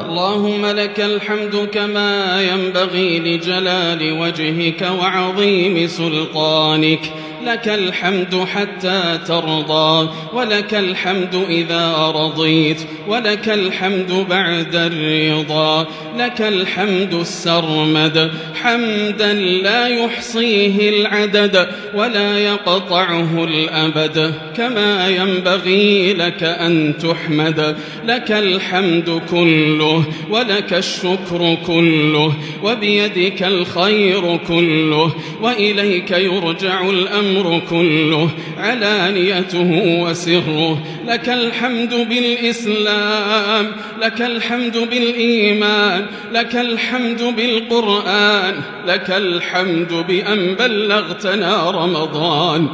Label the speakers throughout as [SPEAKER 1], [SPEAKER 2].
[SPEAKER 1] اللهم لك الحمد كما ينبغي لجلال وجهك وعظيم سلطانك. لك الحمد حتى ترضى، ولك الحمد إذا رضيت، ولك الحمد بعد الرضا. لك الحمد السرمد، حمدا لا يحصيه العدد ولا يقطعه الأبد، كما ينبغي لك أن تحمد. لك الحمد كله ولك الشكر كله، وبيدك الخير كله، وإليك يرجع الأمر كله، علانيته وسره. لك الحمد بالإسلام، لك الحمد بالإيمان، لك الحمد بالقرآن، لك الحمد بأن بلغتنا رمضان.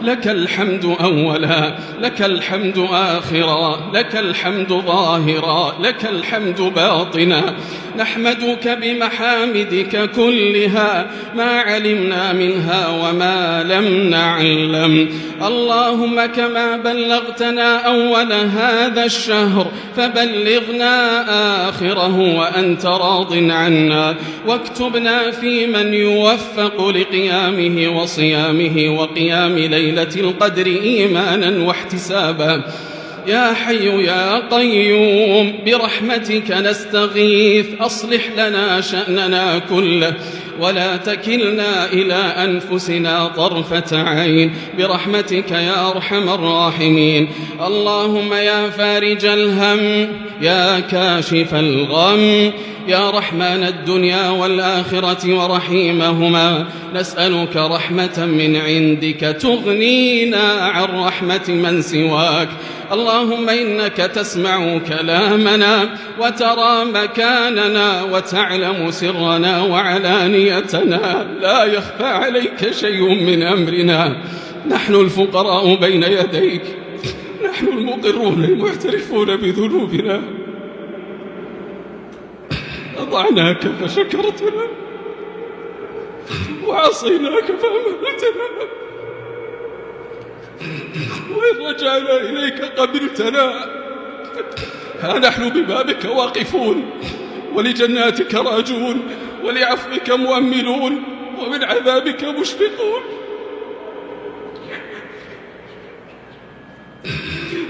[SPEAKER 1] لك الحمد أولا، لك الحمد آخرا، لك الحمد ظاهرا، لك الحمد باطنا. نحمدك بمحامدك كلها، ما علمنا منها وما لم نعلم. اللهم كما بلغتنا أول هذا الشهر فبلغنا آخره وأنت راض عنا، واكتبنا في من يوفق لقيامه وصيامه وقيام ليلة القدر إيمانا واحتسابا. يا حي يا قيوم برحمتك نستغيث، أصلح لنا شأننا كله ولا تكلنا إلى أنفسنا طرفة عين برحمتك يا أرحم الراحمين. اللهم يا فارج الهم، يا كاشف الغم، يا رحمن الدنيا والآخرة ورحيمهما، نسألك رحمة من عندك تغنينا عن رحمة من سواك. اللهم إنك تسمع كلامنا وترى مكاننا وتعلم سرنا وعلانيتنا، لا يخفى عليك شيء من أمرنا. نحن الفقراء بين يديك، نحن المقرون المعترفون بذنوبنا، أطعناك فشكرتنا وعصيناك فأمهلتنا، وإن رجعنا إليك قبلتنا. ها نحن ببابك واقفون، ولجناتك راجون، ولعفوك مؤملون، ومن عذابك مشفقون.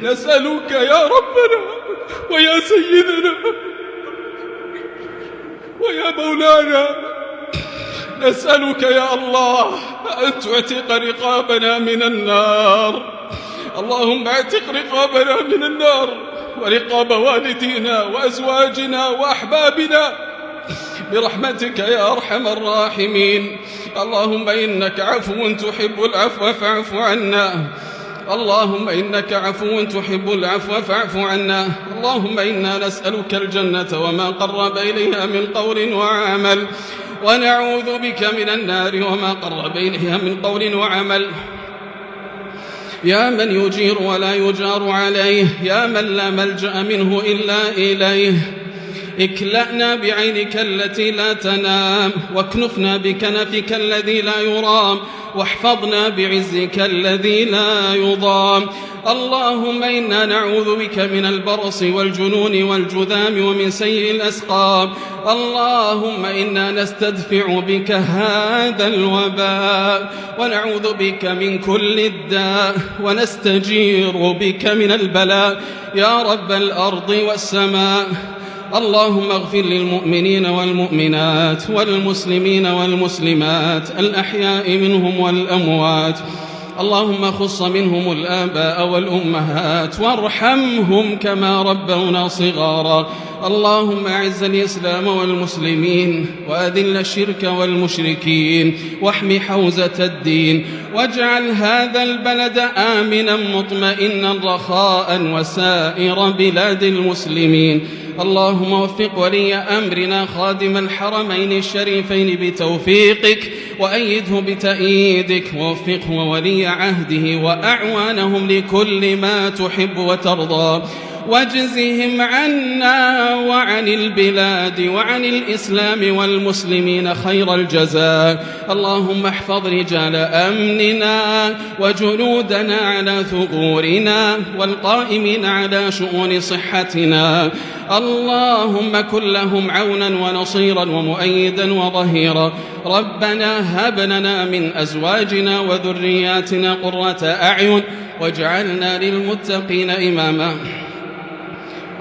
[SPEAKER 1] نسألك يا ربنا ويا سيدنا ويا مولانا، نسألك يا الله أن تعتق رقابنا من النار. اللهم اعتق رقابنا من النار ورقاب والدينا وأزواجنا وأحبابنا برحمتك يا أرحم الراحمين. اللهم إنك عفو تحب العفو فاعف عنا. اللهم إنك عفو تحب العفو فاعف عنا. اللهم إنا نسألك الجنة وما قرب إليها من قول وعمل، ونعوذ بك من النار وما قرب إليها من قول وعمل. يا من يجير ولا يجار عليه، يا من لا ملجأ منه إلا إليه، اكلأنا بعينك التي لا تنام، واكنفنا بكنفك الذي لا يرام، واحفظنا بعزك الذي لا يضام. اللهم إنا نعوذ بك من البرص والجنون والجذام ومن سيء الأسقام. اللهم إنا نستدفع بك هذا الوباء، ونعوذ بك من كل الداء، ونستجير بك من البلاء يا رب الأرض والسماء. اللهم اغفر للمؤمنين والمؤمنات والمسلمين والمسلمات الأحياء منهم والأموات. اللهم خص منهم الآباء والأمهات وارحمهم كما ربونا صغارا. اللهم أعز الإسلام والمسلمين، وأذل الشرك والمشركين، واحم حوزة الدين، واجعل هذا البلد آمنا مطمئنا رخاء وسائر بلاد المسلمين. اللهم وفق ولي أمرنا خادم الحرمين الشريفين بتوفيقك، وأيده بتأييدك، ووفقه وولي عهده وأعوانهم لكل ما تحب وترضى. واجزهم عنا وعن البلاد وعن الإسلام والمسلمين خير الجزاء. اللهم احفظ رجال أمننا وجنودنا على ثغورنا والقائمين على شؤون صحتنا. اللهم كن لهم عونا ونصيرا ومؤيدا وظهيرا. ربنا هب لنا من أزواجنا وذرياتنا قرة أعين واجعلنا للمتقين إماما.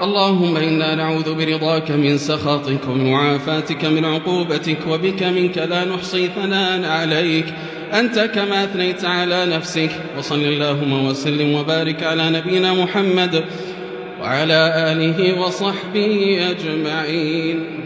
[SPEAKER 1] اللهم إنا نعوذ برضاك من سخطك ومعافاتك من عقوبتك وبك منك لا نحصي ثناء عليك أنت كما أثنيت على نفسك. وصل اللهم وسلم وبارك على نبينا محمد وعلى آله وصحبه أجمعين.